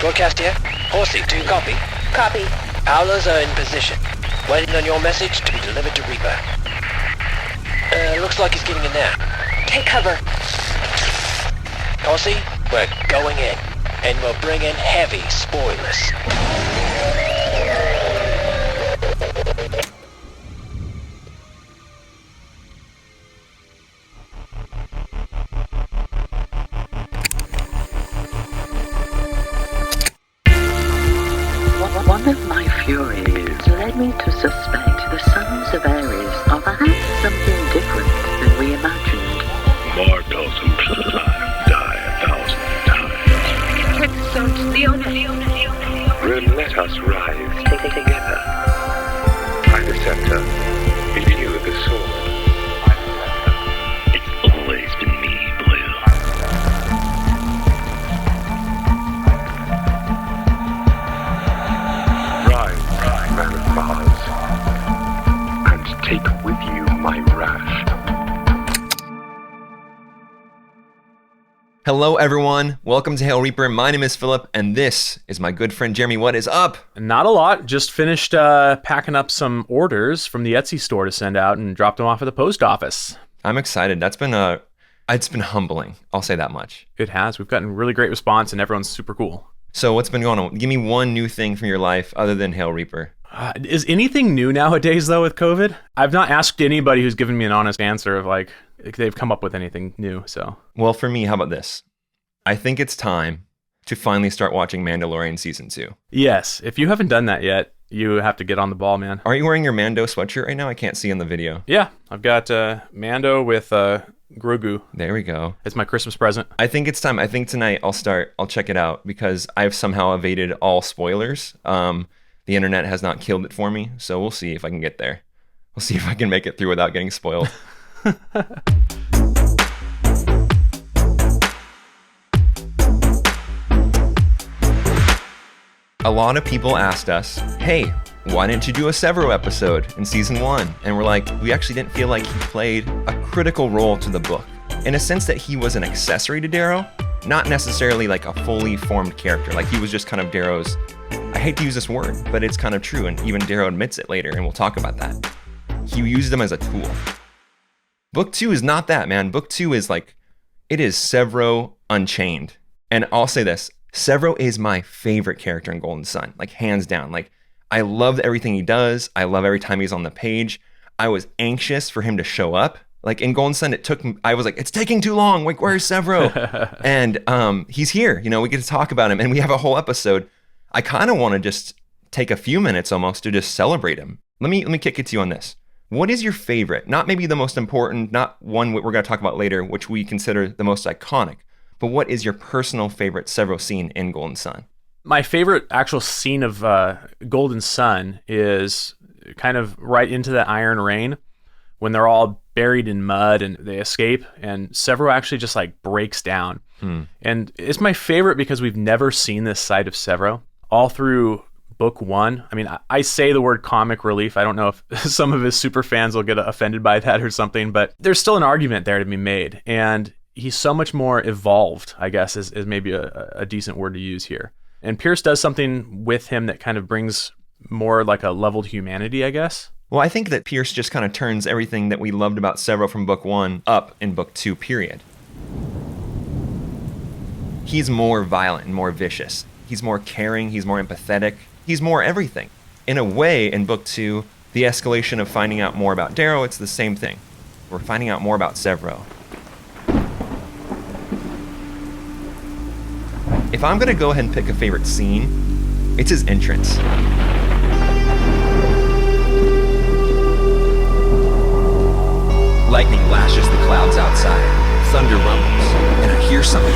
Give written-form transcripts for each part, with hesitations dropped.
Broadcast here. Horsey, do you copy? Copy. Owlers are in position. Waiting on your message to be delivered to Reaper. Looks like he's getting in now. Take cover. Horsey, we're going in. And we'll bring in heavy spoilers. One of my furies led me to suspect the sons of Ares are perhaps something different than we imagined. Mortals who die 1,000 times. Exalt Leona. Let us rise together. By the scepter, in you the sword. It's always been me, Blue. Rise, man of Mars, and take with you my wrath. Hello everyone, welcome to Hail Reaper. My name is Philip, and this is my good friend Jeremy. What is up? Not a lot. Just finished packing up some orders from the Etsy store to send out and dropped them off at the post office. I'm excited. It's been humbling. I'll say that much. It has. We've gotten really great response, and everyone's super cool. So what's been going on? Give me one new thing from your life other than Hail Reaper. Is anything new nowadays, though, with COVID? I've not asked anybody who's given me an honest answer of, like, if they've come up with anything new, so. Well, for me, how about this? I think it's time to finally start watching Mandalorian Season 2. Yes. If you haven't done that yet, you have to get on the ball, man. Are you wearing your Mando sweatshirt right now? I can't see in the video. Yeah. I've got Mando with Grogu. There we go. It's my Christmas present. I think it's time. I think tonight I'll check it out because I've somehow evaded all spoilers. The internet has not killed it for me, so we'll see if I can get there. We'll see if I can make it through without getting spoiled. A lot of people asked us, hey, why didn't you do a Sevro episode in season 1? And we're like, we actually didn't feel like he played a critical role to the book. In a sense that he was an accessory to Darrow, not necessarily like a fully formed character. Like he was just kind of Darrow's, I hate to use this word, but it's kind of true. And even Darrow admits it later, and we'll talk about that. He used them as a tool. Book 2 is not that, man. Book 2 is like, it is Sevro Unchained. And I'll say this, Sevro is my favorite character in Golden Sun, like hands down. Like I love everything he does. I love every time he's on the page. I was anxious for him to show up. Like in Golden Sun, I was like, it's taking too long. Like, where's Sevro? And he's here. You know, we get to talk about him and we have a whole episode. I kind of want to just take a few minutes almost to just celebrate him. Let me kick it to you on this. What is your favorite? Not maybe the most important, not one we're going to talk about later, which we consider the most iconic. But what is your personal favorite Sevro scene in Golden Sun? My favorite actual scene of Golden Sun is kind of right into that Iron Rain when they're all buried in mud and they escape and Sevro actually just like breaks down. And it's my favorite because we've never seen this side of Sevro all through book 1. I mean, I say the word comic relief. I don't know if some of his super fans will get offended by that or something, but there's still an argument there to be made. And he's so much more evolved, I guess, is maybe a decent word to use here. And Pierce does something with him that kind of brings more like a leveled humanity, I guess. Well, I think that Pierce just kind of turns everything that we loved about Sevro from book 1 up in book 2, period. He's more violent and more vicious. He's more caring, he's more empathetic, he's more everything. In a way, in book 2, the escalation of finding out more about Darrow, it's the same thing. We're finding out more about Sevro. If I'm gonna go ahead and pick a favorite scene, it's his entrance. Lightning lashes the clouds outside, thunder rumbles, and I hear something.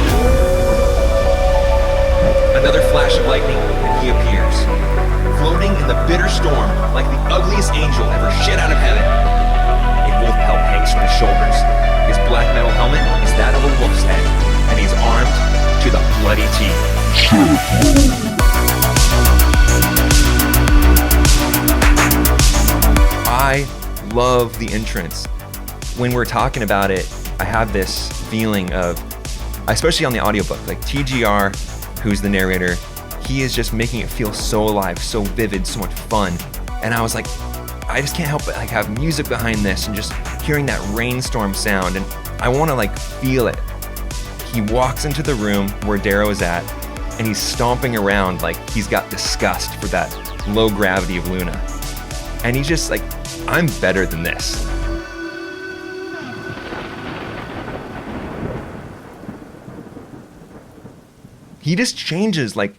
Another flash of lightning, and he appears, floating in the bitter storm like the ugliest angel ever shit out of heaven. A wolf pelt hangs from his shoulders. His black metal helmet is that of a wolf's head, and he's armed to the bloody teeth. I love the entrance. When we're talking about it, I have this feeling of, especially on the audiobook, like TGR, who's the narrator, he is just making it feel so alive, so vivid, so much fun. And I was like, I just can't help but like have music behind this and just hearing that rainstorm sound, and I want to like feel it. He walks into the room where Darrow is at, and he's stomping around like he's got disgust for that low gravity of Luna. And he's just like, I'm better than this. He just changes, like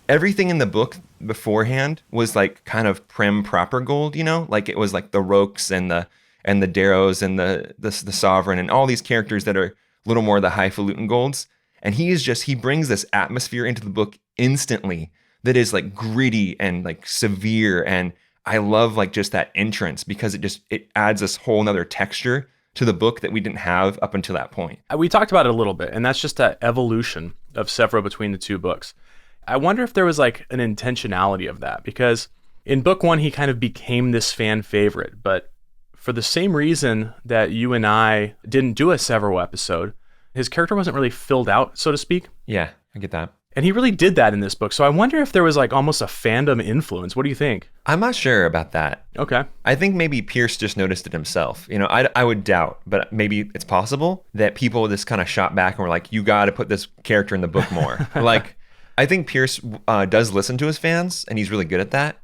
everything in the book beforehand was like kind of prim proper gold, you know? Like it was like the Rokes and the Darrows and the Sovereign and all these characters that are a little more the highfalutin golds. And he brings this atmosphere into the book instantly that is like gritty and like severe. And I love like just that entrance because it adds this whole nother texture to the book that we didn't have up until that point. We talked about it a little bit, and that's just that evolution of Sevro between the two books. I wonder if there was like an intentionality of that, because in book one, he kind of became this fan favorite, but for the same reason that you and I didn't do a Sevro episode, his character wasn't really filled out, so to speak. Yeah, I get that. And he really did that in this book. So I wonder if there was like almost a fandom influence. What do you think? I'm not sure about that. Okay. I think maybe Pierce just noticed it himself. You know, I would doubt, but maybe it's possible that people just kind of shot back and were like, you got to put this character in the book more. Like, I think Pierce does listen to his fans, and he's really good at that.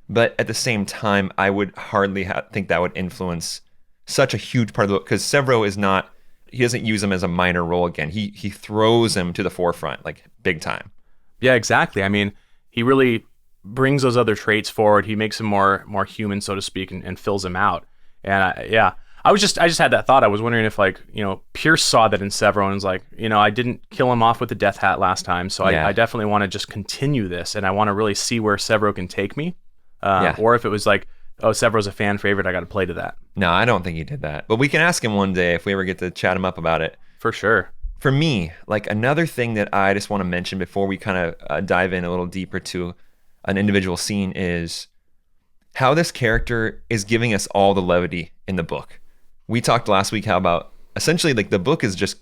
But at the same time, I would hardly think that would influence such a huge part of the book, because Sevro is not, he doesn't use him as a minor role again. He throws him to the forefront, like big time. Yeah, exactly. I mean, he really brings those other traits forward. He makes him more human, so to speak, and fills him out. And I just had that thought. I was wondering if, like, you know, Pierce saw that in Sevro and was like, you know, I didn't kill him off with the death hat last time, so I definitely want to just continue this, and I want to really see where Sevro can take me. Or if it was like, oh, Sevro's a fan favorite, I got to play to that. No, I don't think he did that. But we can ask him one day if we ever get to chat him up about it. For sure. For me, like another thing that I just want to mention before we kind of dive in a little deeper to an individual scene is how this character is giving us all the levity in the book. We talked last week how about essentially like the book is just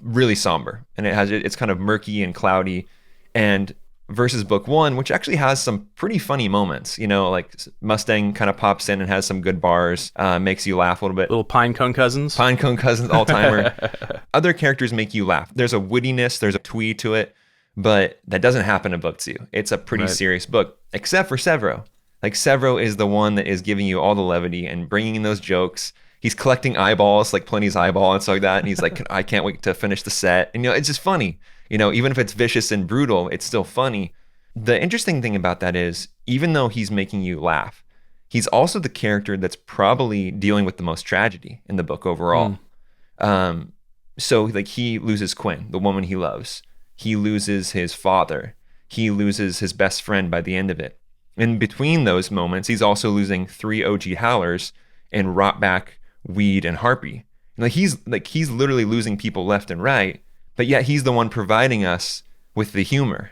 really somber, and it's kind of murky and cloudy, and versus book one, which actually has some pretty funny moments. You know, like Mustang kind of pops in and has some good bars, makes you laugh a little bit. Little Pinecone Cousins, all-timer. Other characters make you laugh. There's a wittiness, there's a twee to it, but that doesn't happen in book two. It's a pretty serious book, except for Sevro. Like Sevro is the one that is giving you all the levity and bringing in those jokes. He's collecting eyeballs, like Plenty's eyeball and stuff like that. And he's like, I can't wait to finish the set. And, you know, it's just funny. You know, even if it's vicious and brutal, it's still funny. The interesting thing about that is, even though he's making you laugh, he's also the character that's probably dealing with the most tragedy in the book overall. So like he loses Quinn, the woman he loves. He loses his father. He loses his best friend by the end of it. In between those moments, he's also losing 3 OG Howlers and Rotback, Weed, and Harpy. He's literally losing people left and right, but yet he's the one providing us with the humor.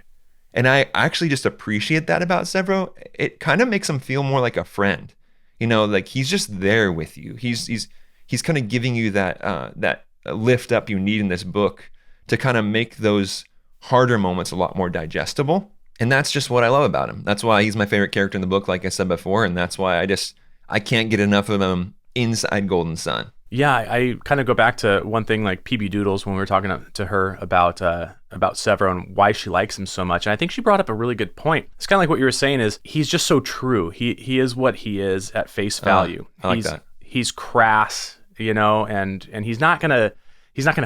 And I actually just appreciate that about Sevro. It kind of makes him feel more like a friend. You know, like he's just there with you. He's kind of giving you that lift up you need in this book to kind of make those harder moments a lot more digestible. And that's just what I love about him. That's why he's my favorite character in the book, like I said before, and that's why I can't get enough of him inside Golden Sun. Yeah, I kind of go back to one thing like PB Doodles when we were talking to her about Sevro and why she likes him so much. And I think she brought up a really good point. It's kind of like what you were saying is he's just so true. He is what he is at face value. I like that. He's crass, you know, and he's not gonna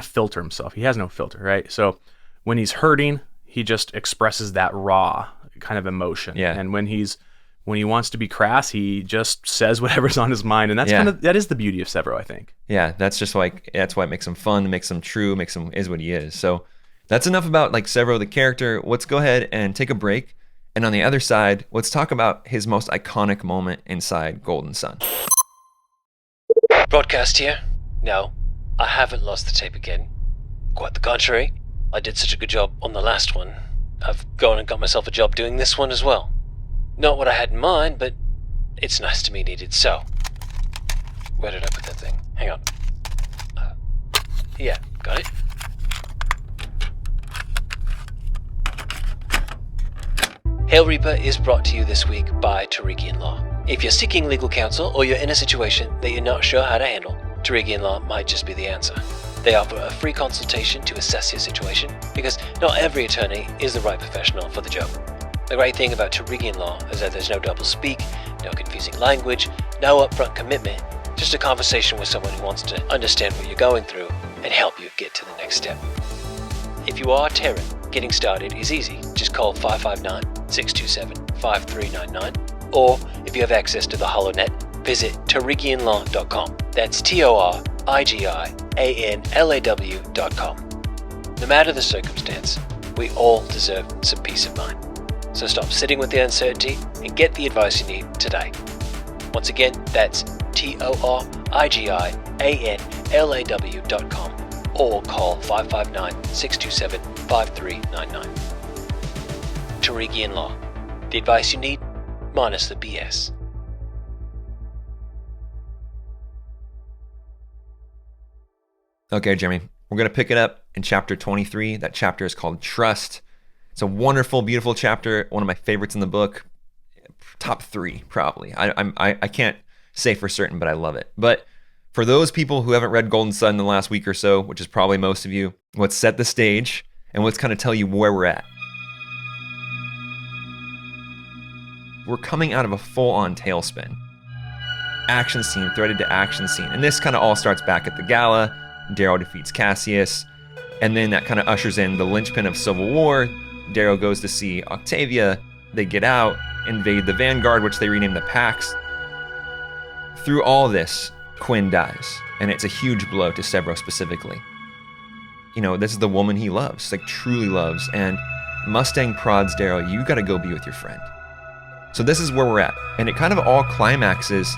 filter himself. He has no filter, right? So when he's hurting, he just expresses that raw kind of emotion. Yeah. And when he wants to be crass, he just says whatever's on his mind, and that is the beauty of Sevro, I think. Yeah, that's why it makes him fun, makes him true, makes him is what he is. So that's enough about like Sevro the character. Let's go ahead and take a break, and on the other side, let's talk about his most iconic moment inside Golden Sun. Broadcast here? No, I haven't lost the tape again. Quite the contrary. I did such a good job on the last one. I've gone and got myself a job doing this one as well. Not what I had in mind, but it's nice to be needed. So, where did I put that thing? Hang on. Yeah, got it. Hail Reaper is brought to you this week by Tarigian Law. If you're seeking legal counsel or you're in a situation that you're not sure how to handle, Tarigian Law might just be the answer. They offer a free consultation to assess your situation because not every attorney is the right professional for the job. The great thing about Tarigian Law is that there's no double speak, no confusing language, no upfront commitment, just a conversation with someone who wants to understand what you're going through and help you get to the next step. If you are Terran, getting started is easy. Just call 559-627-5399. Or if you have access to the HoloNet, visit Tarigianlaw.com. That's TORIGIANLAW.com. No matter the circumstance, we all deserve some peace of mind. So stop sitting with the uncertainty and get the advice you need today. Once again, that's TORIGIANLAW.com or call 559-627-5399. Tarigian Law. The advice you need, minus the BS. Okay, Jeremy, we're going to pick it up in chapter 23. That chapter is called Trust. It's a wonderful, beautiful chapter. One of my favorites in the book. Top 3, probably. I can't say for certain, but I love it. But for those people who haven't read Golden Sun in the last week or so, which is probably most of you, let's set the stage and let's kind of tell you where we're at. We're coming out of a full-on tailspin. Action scene, threaded to action scene. And this kind of all starts back at the gala. Darrow defeats Cassius. And then that kind of ushers in the linchpin of Civil War. Darrow goes to see Octavia. They get out, invade the Vanguard, which they rename the Pax. Through all this, Quinn dies. And it's a huge blow to Sevro specifically. You know, this is the woman he loves, like truly loves. And Mustang prods Darrow, you gotta go be with your friend. So this is where we're at. And it kind of all climaxes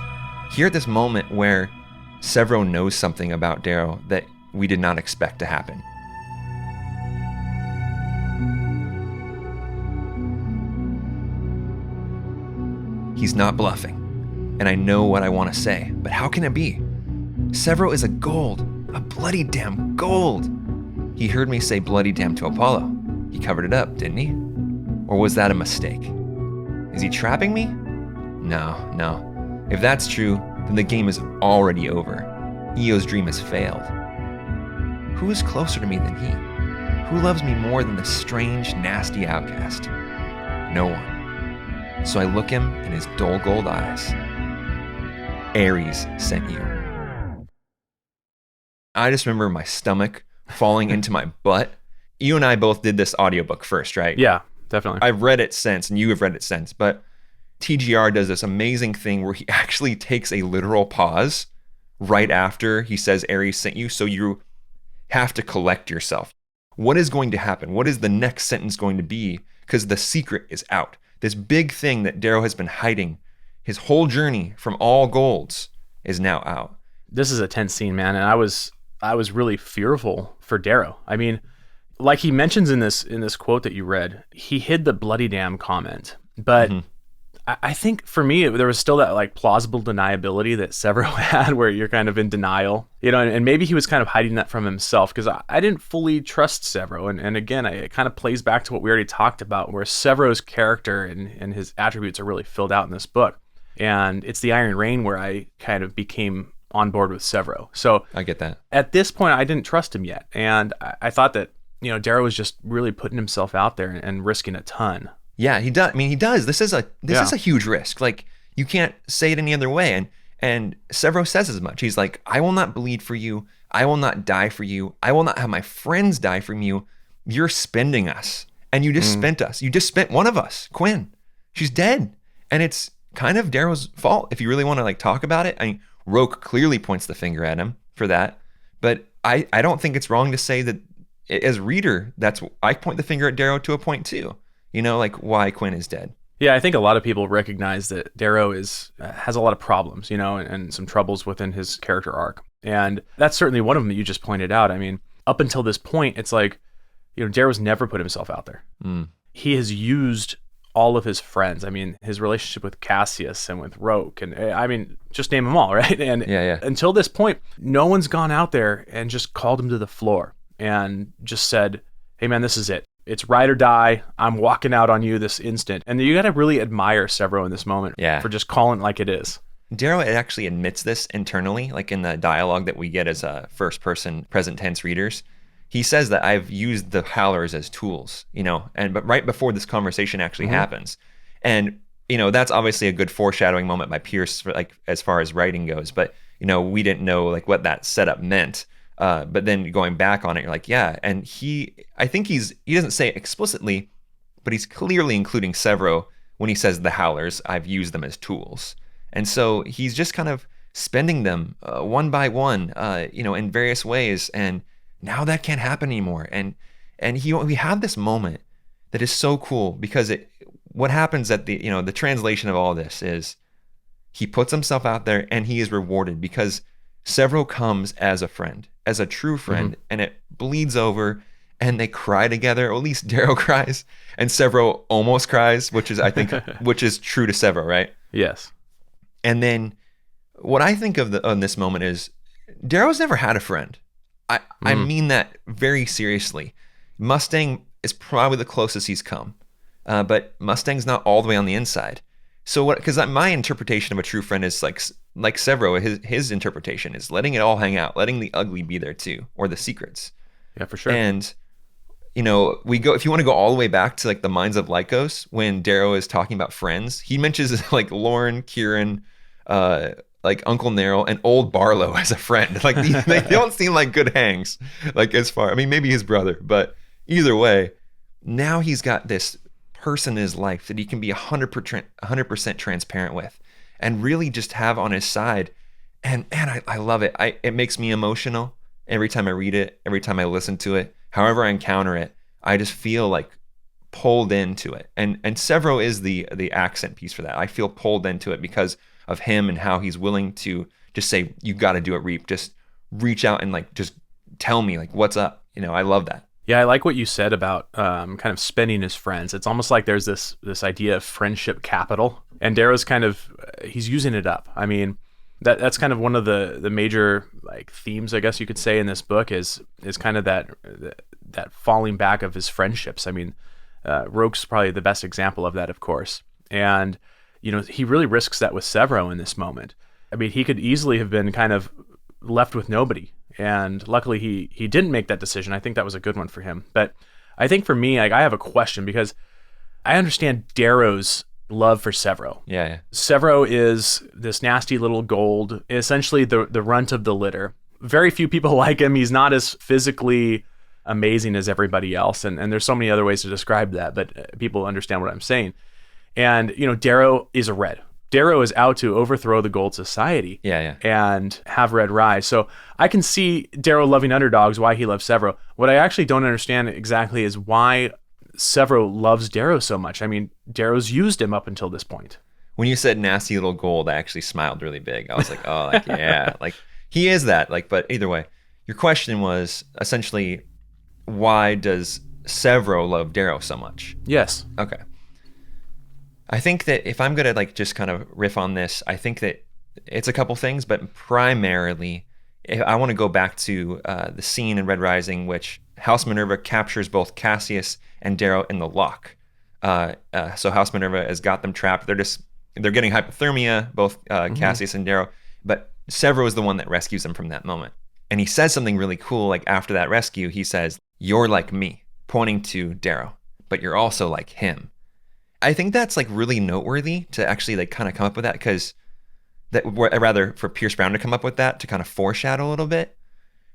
here at this moment where Sevro knows something about Darrow that we did not expect to happen. He's not bluffing. And I know what I want to say, but how can it be? Sevro is a gold, a bloody damn gold. He heard me say bloody damn to Apollo. He covered it up, didn't he? Or was that a mistake? Is he trapping me? No. If that's true, then the game is already over. Eo's dream has failed. Who is closer to me than he? Who loves me more than this strange, nasty outcast? No one. So I look him in his dull gold eyes. Ares sent you. I just remember my stomach falling into my butt. You and I both did this audiobook first, right? Yeah, definitely. I've read it since, and you have read it since, but TGR does this amazing thing where he actually takes a literal pause right after he says Ares sent you, so you have to collect yourself. What is going to happen? What is the next sentence going to be? Because the secret is out. This big thing that Darrow has been hiding, his whole journey from all golds, is now out. This is a tense scene, man, and I was really fearful for Darrow. I mean, like he mentions in this quote that you read, he hid the bloody damn comment. But I think for me, there was still that like plausible deniability that Sevro had where you're kind of in denial, you know, and maybe he was kind of hiding that from himself because I didn't fully trust Sevro. And again, it kind of plays back to what we already talked about where Sevro's character and his attributes are really filled out in this book. And it's the Iron Rain where I kind of became on board with Sevro. So I get that. At this point, I didn't trust him yet. And I thought that, you know, Darrow was just really putting himself out there and risking a ton. Yeah, he does. I mean, he does. This is a huge risk. Like, you can't say it any other way. And Sevro says as much. He's like, I will not bleed for you. I will not die for you. I will not have my friends die from you. You're spending us. And you just spent us. You just spent one of us, Quinn. She's dead. And it's kind of Darrow's fault if you really want to like talk about it. I mean, Roke clearly points the finger at him for that. But I don't think it's wrong to say that as reader, I point the finger at Darrow to a point too. You know, like why Quinn is dead. Yeah, I think a lot of people recognize that Darrow has a lot of problems, you know, and some troubles within his character arc. And that's certainly one of them that you just pointed out. I mean, up until this point, it's like, you know, Darrow's never put himself out there. He has used all of his friends. I mean, his relationship with Cassius and with Roke, and I mean, just name them all, right? And until this point, no one's gone out there and just called him to the floor and just said, hey man, this is it. It's ride or die. I'm walking out on you this instant. And you got to really admire Sevro in this moment for just calling it like it is. Darrow actually admits this internally, like in the dialogue that we get as first-person present tense readers. He says that I've used the howlers as tools, but right before this conversation actually happens. And, that's obviously a good foreshadowing moment by Pierce, as far as writing goes. But, we didn't know like what that setup meant. But then going back on it, you're like, yeah. And I think he doesn't say it explicitly, but he's clearly including Sevro when he says the howlers, I've used them as tools. And so he's just kind of spending them one by one, in various ways. And now that can't happen anymore. And we have this moment that is so cool because what happens at the translation of all this is he puts himself out there and he is rewarded because Sevro comes as a friend, as a true friend, and it bleeds over and they cry together, or at least Darrow cries and Sevro almost cries, which is true to Sevro, right? Yes. And then what I think of on this moment is Darrow's never had a friend. I mean that very seriously. Mustang is probably the closest he's come, but Mustang's not all the way on the inside. So because my interpretation of a true friend is like Sevro, his interpretation is letting it all hang out, letting the ugly be there too, or the secrets. Yeah, for sure. And if you want to go all the way back to like the Minds of Lycos, when Darrow is talking about friends, he mentions like Lauren, Kieran, like Uncle Neril and old Barlow as a friend. Like they don't seem like good hangs. Like maybe his brother, but either way, now he's got this person in his life that he can be 100% transparent with and really just have on his side. And man, I love it. It makes me emotional every time I read it, every time I listen to it, however I encounter it, I just feel like pulled into it. And Sevro is the accent piece for that. I feel pulled into it because of him and how he's willing to just say, you got to do it, Reap. Just reach out and like, just tell me like, what's up? I love that. Yeah, I like what you said about kind of spending his friends. It's almost like there's this idea of friendship capital, and Darrow's he's using it up. I mean, that's kind of one of the major like themes, I guess you could say, in this book is kind of that falling back of his friendships. I mean, Roke's probably the best example of that, of course, and he really risks that with Sevro in this moment. I mean, he could easily have been kind of left with nobody. And luckily he didn't make that decision. I think that was a good one for him. But I think for me, like, I have a question because I understand Darrow's love for Sevro. Yeah. Sevro is this nasty little gold, essentially the runt of the litter. Very few people like him. He's not as physically amazing as everybody else. And there's so many other ways to describe that, but people understand what I'm saying. And, Darrow is a red. Darrow is out to overthrow the Gold Society and have Red rise. So I can see Darrow loving underdogs, why he loves Sevro. What I actually don't understand exactly is why Sevro loves Darrow so much. I mean, Darrow's used him up until this point. When you said nasty little gold, I actually smiled really big. I was like, oh, like, yeah, like he is that. Like, but either way, your question was essentially, why does Sevro love Darrow so much? Yes. Okay. I think that if I'm going to like just kind of riff on this, I think that it's a couple things, but primarily I want to go back to the scene in Red Rising, which House Minerva captures both Cassius and Darrow in the lock. So House Minerva has got them trapped. They're getting hypothermia, both Cassius and Darrow, but Sevro is the one that rescues them from that moment. And he says something really cool. Like after that rescue, he says, "You're like me," pointing to Darrow, but you're also like him. I think that's like really noteworthy to actually like kind of come up with that, because rather for Pierce Brown to come up with that to kind of foreshadow a little bit,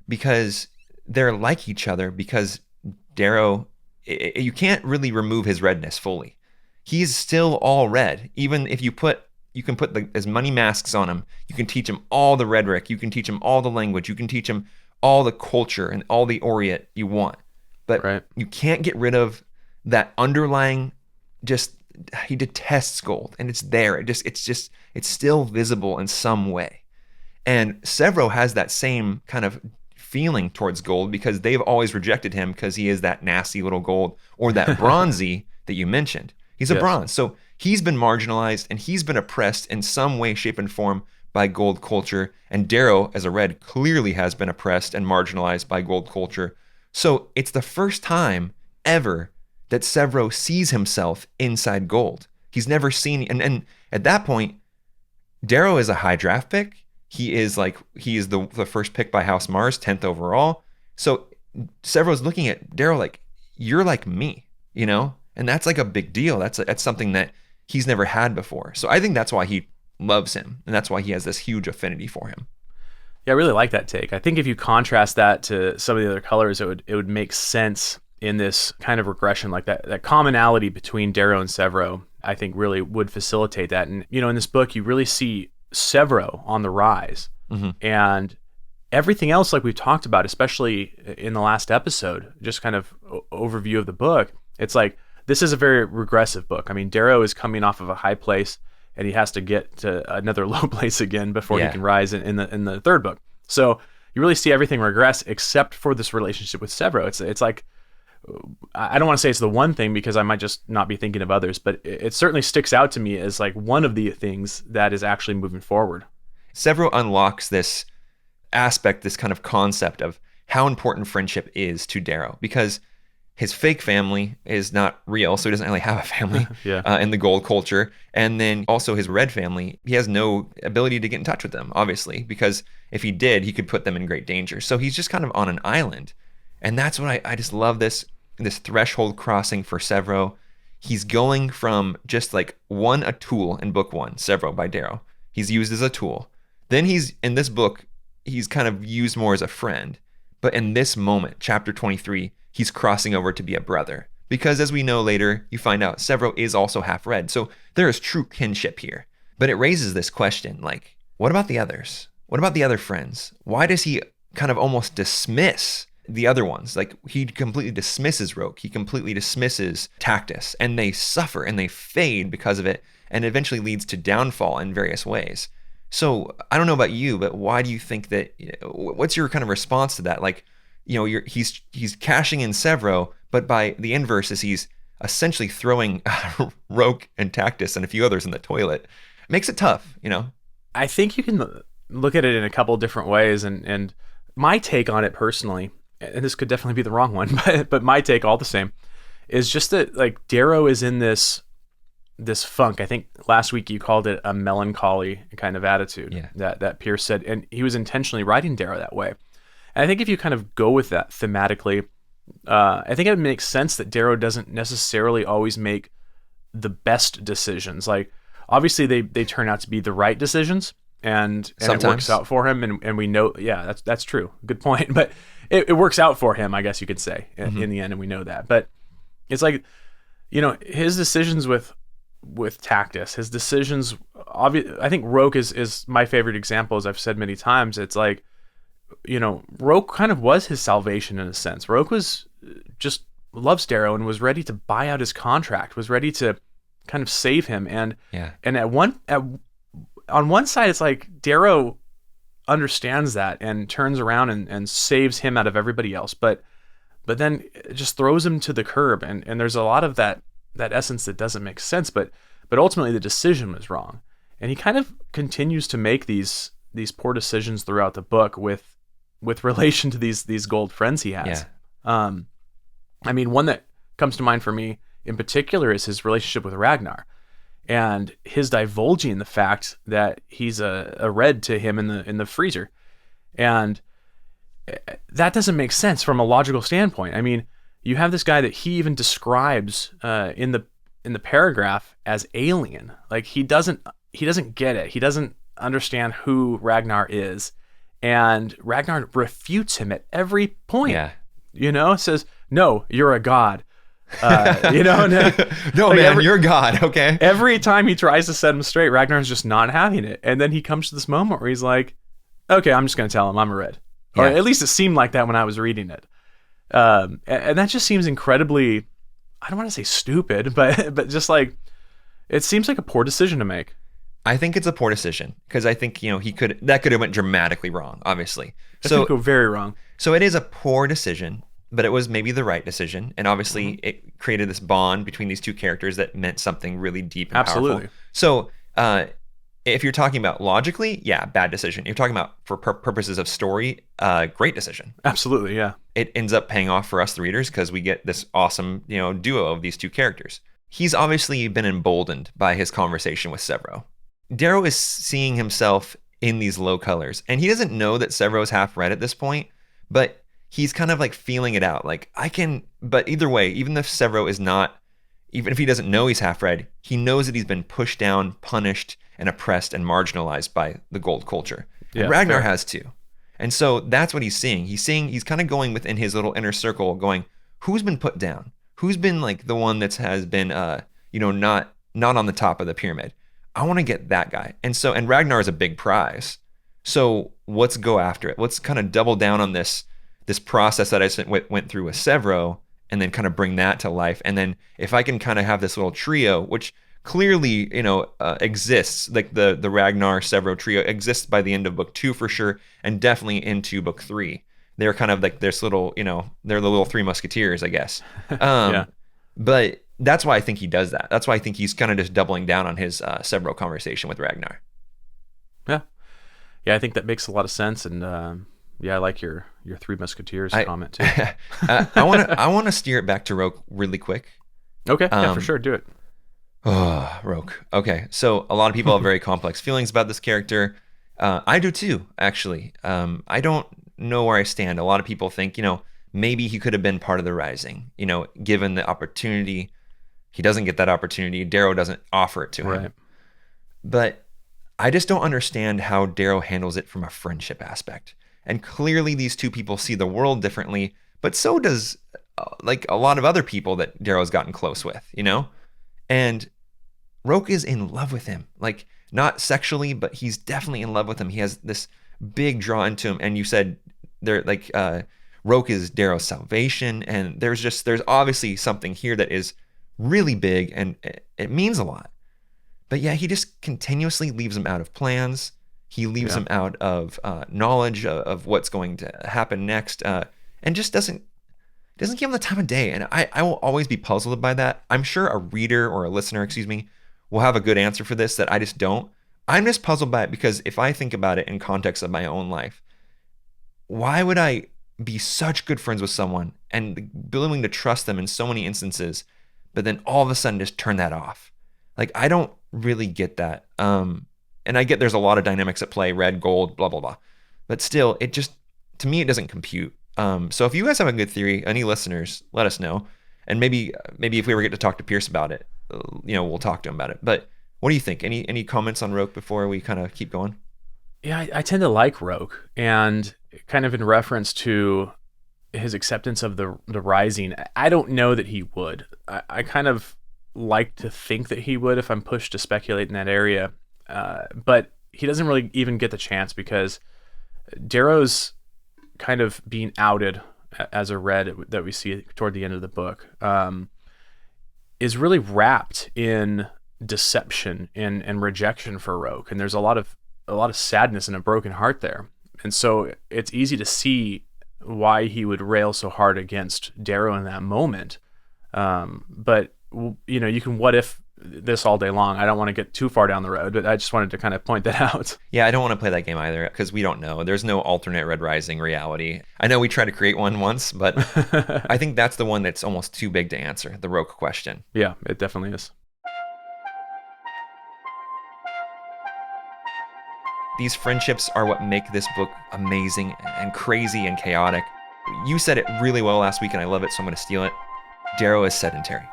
because they're like each other. Because Darrow, you can't really remove his redness fully. He's still all red. Even if you can put as many masks on him, you can teach him all the rhetoric, you can teach him all the language, you can teach him all the culture and all the Orient you want. But you can't get rid of that underlying, just he detests gold, and it's there. It's still visible in some way. And Sevro has that same kind of feeling towards gold, because they've always rejected him because he is that nasty little gold, or that bronzy that you mentioned. He's a bronze. So he's been marginalized and he's been oppressed in some way, shape, and form by gold culture. And Darrow, as a red, clearly has been oppressed and marginalized by gold culture. So it's the first time ever that Sevro sees himself inside Gold. He's never seen, and at that point, Darrow is a high draft pick. He is the first pick by House Mars, 10th overall. So Sevro's looking at Darrow like, you're like me, you know? And that's like a big deal. That's something that he's never had before. So I think that's why he loves him, and that's why he has this huge affinity for him. Yeah, I really like that take. I think if you contrast that to some of the other colors, it would make sense in this kind of regression, like that commonality between Darrow and Sevro, I think really would facilitate that. And, you know, in this book, you really see Sevro on the rise. Mm-hmm. And everything else, like we've talked about, especially in the last episode, just kind of overview of the book, it's like, this is a very regressive book. I mean, Darrow is coming off of a high place, and he has to get to another low place again before he can rise in the third book. So you really see everything regress except for this relationship with Sevro. It's like, I don't want to say it's the one thing because I might just not be thinking of others, but it certainly sticks out to me as like one of the things that is actually moving forward. Sevro unlocks this aspect, this kind of concept of how important friendship is to Darrow, because his fake family is not real, so he doesn't really have a family in the Gold culture. And then also his red family, he has no ability to get in touch with them, obviously, because if he did, he could put them in great danger. So he's just kind of on an island. And that's what I just love, this threshold crossing for Sevro. He's going from just like a tool in book 1, Sevro by Darrow. He's used as a tool. Then in this book, he's kind of used more as a friend. But in this moment, chapter 23, he's crossing over to be a brother. Because as we know later, you find out Sevro is also half red. So there is true kinship here. But it raises this question, like, what about the others? What about the other friends? Why does he kind of almost dismiss the other ones? Like, he completely dismisses Roke. He completely dismisses Tactus. And they suffer and they fade because of it. And eventually leads to downfall in various ways. So I don't know about you, but why do you think that, what's your kind of response to that? Like, you know, he's cashing in Sevro, but by the inverse is he's essentially throwing Roke and Tactus and a few others in the toilet. It makes it tough, you know? I think you can look at it in a couple different ways, and my take on it personally, and this could definitely be the wrong one, but my take all the same, is just that like Darrow is in this funk. I think last week you called it a melancholy kind of attitude that Pierce said, and he was intentionally writing Darrow that way. And I think if you kind of go with that thematically, I think it makes sense that Darrow doesn't necessarily always make the best decisions. Like, obviously they turn out to be the right decisions, and it works out for him, and we know, that's true. Good point. But it works out for him, I guess you could say, in the end, and we know that. But it's like, you know, his decisions with Tactus, his decisions, I think Roke is my favorite example, as I've said many times. It's like, you know, Roke kind of was his salvation in a sense. Roke was just loves Darrow and was ready to buy out his contract, was ready to kind of save him. And on one side, it's like Darrow understands that and turns around and saves him out of everybody else. But then it just throws him to the curb. And there's a lot of that essence that doesn't make sense. But ultimately the decision was wrong. And he kind of continues to make these poor decisions throughout the book with relation to these gold friends he has. I mean, one that comes to mind for me in particular is his relationship with Ragnar, and his divulging the fact that he's a red to him in the freezer. And that doesn't make sense from a logical standpoint. I mean, you have this guy that he even describes in the paragraph as alien. Like, he doesn't get it. He doesn't understand who Ragnar is. And Ragnar refutes him at every point. Yeah. You know, says, "No, you're a god." You know, no, like man, you're God. Okay. Every time he tries to set him straight, Ragnar's just not having it. And then he comes to this moment where he's like, "Okay, I'm just going to tell him I'm a red." Yeah. Or at least it seemed like that when I was reading it. And that just seems incredibly, I don't want to say stupid, but just like, it seems like a poor decision to make. I think it's a poor decision because I think, you know, that could have went dramatically wrong, obviously. It could go very wrong. So it is a poor decision, but it was maybe the right decision. And obviously it created this bond between these two characters that meant something really deep and powerful. Absolutely. So if you're talking about logically, yeah, bad decision. If you're talking about for purposes of story, great decision. Absolutely, yeah. It ends up paying off for us, the readers, because we get this awesome, duo of these two characters. He's obviously been emboldened by his conversation with Sevro. Darrow is seeing himself in these low colors, and he doesn't know that Sevro is half red at this point, but he's kind of like feeling it out. Like, but either way, even if Sevro is not, even if he doesn't know he's half red, he knows that he's been pushed down, punished, and oppressed and marginalized by the gold culture. Yeah, and Ragnar fair. has too. And so that's what he's seeing. He's kind of going within his little inner circle going, who's been put down? Who's been like the one that has been, not on the top of the pyramid? I want to get that guy. And Ragnar is a big prize. So let's go after it. Let's kind of double down on this process that I went through with Sevro, and then kind of bring that to life. And then if I can kind of have this little trio, which clearly, exists, like the Ragnar Sevro trio exists by the end of book 2 for sure, and definitely into book 3. They're kind of like this little, they're the little Three Musketeers, I guess. Yeah. But that's why I think he does that. That's why I think he's kind of just doubling down on his Sevro conversation with Ragnar. Yeah. Yeah, I think that makes a lot of sense. And I like your Three Musketeers comment too. I want to steer it back to Roke really quick. Okay, yeah, for sure. Do it. Oh, Roke. Okay, so a lot of people have very complex feelings about this character. I do too, actually. I don't know where I stand. A lot of people think, maybe he could have been part of the Rising, given the opportunity. He doesn't get that opportunity. Darrow doesn't offer it to him. Right. But I just don't understand how Darrow handles it from a friendship aspect. And clearly these two people see the world differently, but so does like a lot of other people that Darrow's gotten close with, And Roke is in love with him, like not sexually, but he's definitely in love with him. He has this big draw into him. And you said they're like, Roke is Darrow's salvation. And there's obviously something here that is really big and it means a lot. But yeah, he just continuously leaves him out of plans. He leaves him out of knowledge of what's going to happen next, and just doesn't give him the time of day. And I will always be puzzled by that. I'm sure a reader or a listener, will have a good answer for this that I just don't. I'm just puzzled by it because if I think about it in context of my own life, why would I be such good friends with someone and be willing to trust them in so many instances, but then all of a sudden just turn that off? Like, I don't really get that. And I get there's a lot of dynamics at play, red, gold, blah, blah, blah. But still, to me, it doesn't compute. So if you guys have a good theory, any listeners, let us know. And maybe if we ever get to talk to Pierce about it, we'll talk to him about it. But what do you think? Any comments on Roke before we kind of keep going? Yeah, I tend to like Roke, and kind of in reference to his acceptance of the Rising, I don't know that he would. I kind of like to think that he would if I'm pushed to speculate in that area. But he doesn't really even get the chance because Darrow's kind of being outed as a red that we see toward the end of the book is really wrapped in deception and rejection for Roke. And there's a lot of sadness and a broken heart there. And so it's easy to see why he would rail so hard against Darrow in that moment. But you can what if this all day long. I don't want to get too far down the road, but I just wanted to kind of point that out. Yeah, I don't want to play that game either because we don't know. There's no alternate Red Rising reality. I know we tried to create one once, but I think that's the one that's almost too big to answer, the Roke question. Yeah, it definitely is. These friendships are what make this book amazing and crazy and chaotic. You said it really well last week, and I love it, so I'm going to steal it. Darrow is sedentary.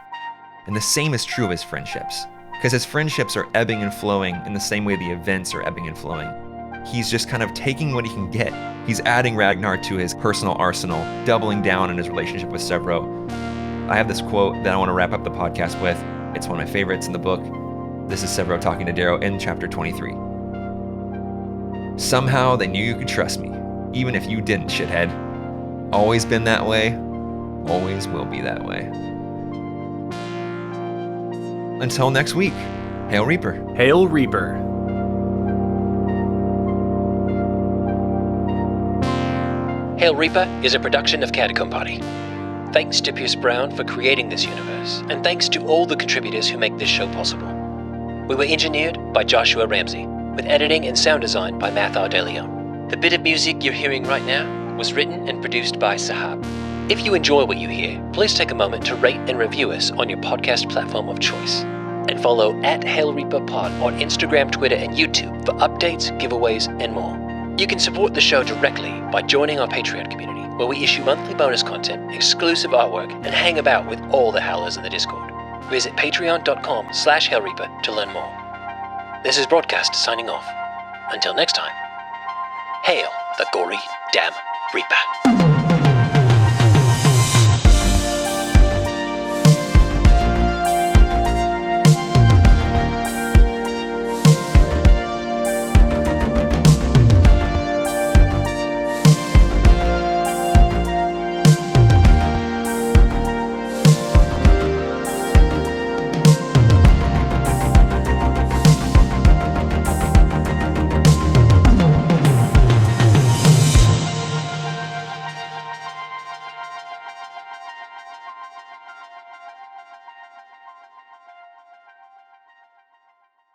And the same is true of his friendships, because his friendships are ebbing and flowing in the same way the events are ebbing and flowing. He's just kind of taking what he can get. He's adding Ragnar to his personal arsenal, doubling down on his relationship with Sevro. I have this quote that I want to wrap up the podcast with. It's one of my favorites in the book. This is Sevro talking to Darrow in chapter 23. Somehow they knew you could trust me, even if you didn't, shithead. Always been that way, always will be that way. Until next week, Hail Reaper. Hail Reaper. Hail Reaper is a production of Catacomb Party. Thanks to Pierce Brown for creating this universe, and thanks to all the contributors who make this show possible. We were engineered by Joshua Ramsey. with editing and sound design by Mathr de Leon. The bit of music you're hearing right now was written and produced by Sahab. If you enjoy what you hear, please take a moment to rate and review us on your podcast platform of choice. And follow @HellReaperPod on Instagram, Twitter, and YouTube for updates, giveaways, and more. You can support the show directly by joining our Patreon community, where we issue monthly bonus content, exclusive artwork, and hang about with all the howlers in the Discord. Visit patreon.com/HellReaper to learn more. This is Broadcast signing off. Until next time, hail the gory damn Reaper.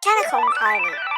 Catacomb Army.